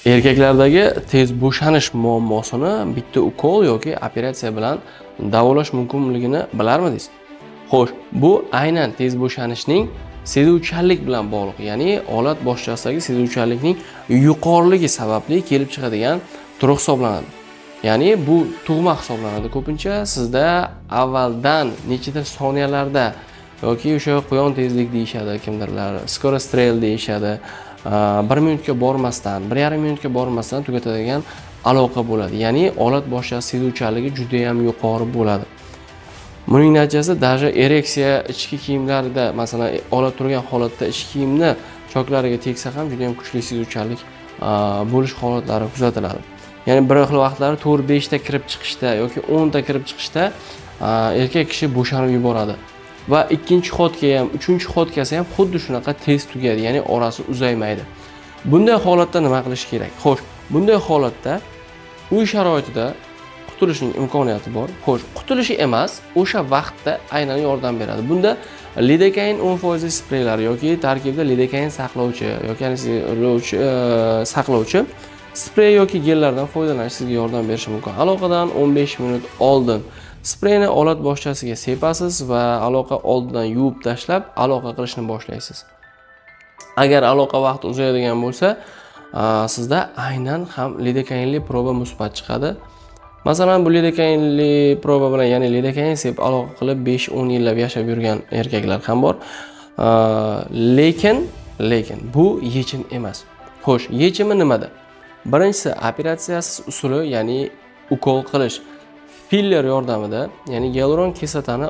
Erkaklardagi tez bo'shanish muammosini bitta ukol yoki operatsiya bilan davolash mumkinligini bilarmidingiz? Xo'sh, bu aynan tez bo'shanishning sezuvchanlik bilan bog'liq. Ya'ni olat boshchasidagi sezuvchanlikning yuqoriligi sababli kelib chiqadigan tur hisoblanadi. Ya'ni bu tug'ma hisoblanadi. Ko'pincha sizda avvaldan nechadir soniyalarda yoki o'sha quyon tezlik deyishadi kimdirlar, skorostrel deyishadi. 1 minutga bormasdan, 1,5 minutga bormasdan tugatadigan aloqa bo'ladi. Ya'ni olat boshchasi sezuvchanligi juda ham yuqori bo'ladi. Buning natijasida даже ereksiya ichki kiyimlarida, masalan, olat turgan holatda ichki kiyimni choklariga tegsa ham juda ham kuchli sezuvchanlik bo'lish holatlari kuzatiladi. Ya'ni bir xil vaqtlarda 4-5 ta kirib chiqishda yoki 10 ta kirib chiqishda erkak kishi bo'shanib yuboradi. Va ikkinchi xotka ham, uchinchi xotkasi ham xuddi shunaqa tez tugaydi, ya'ni orasi uzaymaydi. Bunday holatda nima qilish kerak? Xo'sh, bunday holatda uy sharoitida qutulishning imkoniyati bor. Xo'sh, qutulishi emas, o'sha vaqtda aynan yordam beradi. Bunda lidokain 10% spreylar yoki tarkibida lidokain saqlovchi yoki saqlovchi sprey yoki gellardan foydalanish sizga yordam berishi mumkin. Aloqadan 15 minut oldin spreyni olat boshchasiga sepasiz va aloqa oldidan yuvib tashlab aloqa qilishni boshlaysiz. Agar aloqa vaqti uzayadigan bo'lsa, sizda aynan ham lidokainli proba musbat chiqadi. Masalan, bu lidokainli proba bilan, ya'ni lidokain sep aloqa qilib 5-10 yillab yashab yurgan erkaklar ham bor. Lekin bu yechim emas. Xo'sh, yechimi nimada? Birinchisi operatsiyasiz usuli, ya'ni ukol qilish. Filler yordamida, ya'ni gialuron kislotani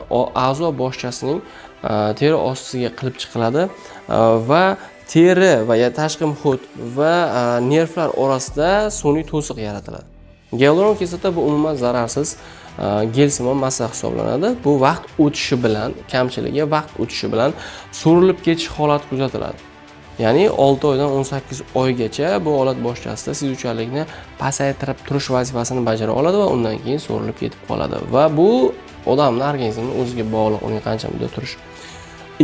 a'zo boshchasining teri ostiga qilib chiqiladi va teri va tashqi muhit va nervlar orasida sun'iy to'siq yaratiladi. Gialuron kislota bu umuman zararsiz gelsimon massa hisoblanadi. Bu vaqt o'tishi bilan, kamchiligi vaqt o'tishi bilan so'rilib ketish holati kuzatiladi. Ya'ni 6 oydan 18 oygacha bu olat boshchasida sezuvchanlikni pasaytirib turish vazifasini bajara oladi va undan keyin so'rilib ketib qoladi. Va bu odamning organizmining o'ziga bog'liq, uning qancha muddat turishi.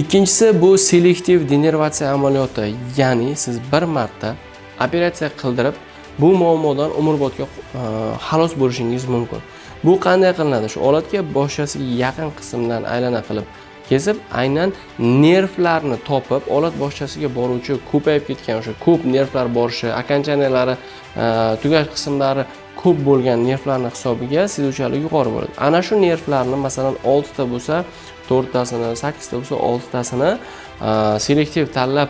Ikkinchisi bu selektiv denervatsiya amaliyoti. Ya'ni siz bir marta operatsiya qildirib, bu muammodan umrbodga xalos bo'lishingiz mumkin. Bu qanday qilinadi? Shu olatga boshchasiga yaqin qismdan aylana qilib kesib, aynan nervlarni topib, olat boshchasiga boruvchi ko'payib ketgan o'sha ko'p nervlar borishi, okonchaniyalar tugash qismlari ko'p bo'lgan nervlarning hisobiga sezuvchanlik yuqori bo'ladi. Ana shu nervlarni masalan 6 ta bo'lsa, 4 tasini, 8 ta bo'lsa 6 tasini selektiv tanlab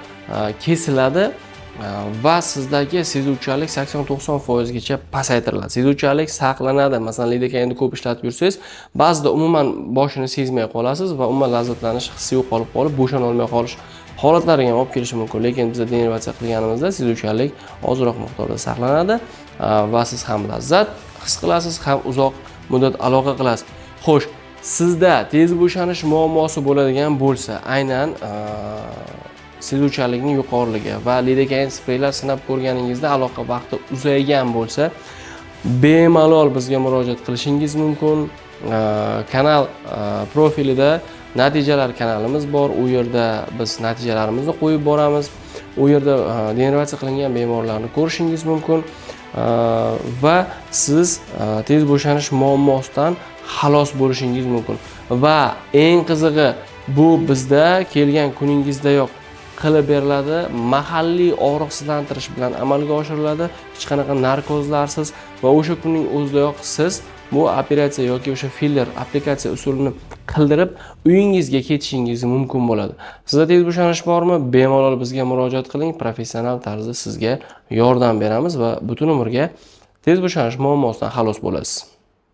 kesiladi va sizdagi sezuvchanlik 80-90% gacha pasaytiriladi. Sezuvchanlik saqlanadi. Masalan, lidokainni ko'p ishlatib yursangiz, ba'zida umuman boshini sezmay qolasiz va umuman lazzatlanish hissi yo'qolib qolib, bo'shana olmay qolish holatlariga ham olib kelishi mumkin. Lekin biz denervatsiya qilganimizda sezuvchanlik ozroq miqdorda saqlanadi va siz ham lazzat his qilasiz, ham uzoq muddat aloqa qilasiz. Xo'sh, sizda tez bo'shanish muammosi bo'ladigan bo'lsa, aynan sezuvchanlikning yuqoriligi va lidokain spreylar sinab ko'rganingizda aloqa vaqti uzaygan bo'lsa, bemalol bizga murojaat qilishingiz mumkin. Kanal profilida natijalar kanalimiz bor. U yerda biz natijalarimizni qo'yib boramiz. U yerda denervatsiya qilingan bemorlarni ko'rishingiz mumkin va siz tez bo'shanish muammosidan xalos bo'lishingiz mumkin. Va eng qizig'i, bu bizda kelgan kuningizdayoq qilib beriladi, mahalliy og'riqsizlantirish bilan amalga oshiriladi, hech qanaqa narkozlarsiz va o'sha kunning o'zidayoq siz bu operatsiya yoki o'sha filler aplikatsiya usulini qildirib uyingizga ketishingiz mumkin bo'ladi. Sizda tez bo'shanish bormi? Bemalol bizga murojaat qiling, professional tarzda sizga yordam beramiz va butun umrga tez bo'shanish muammosidan xalos bo'lasiz.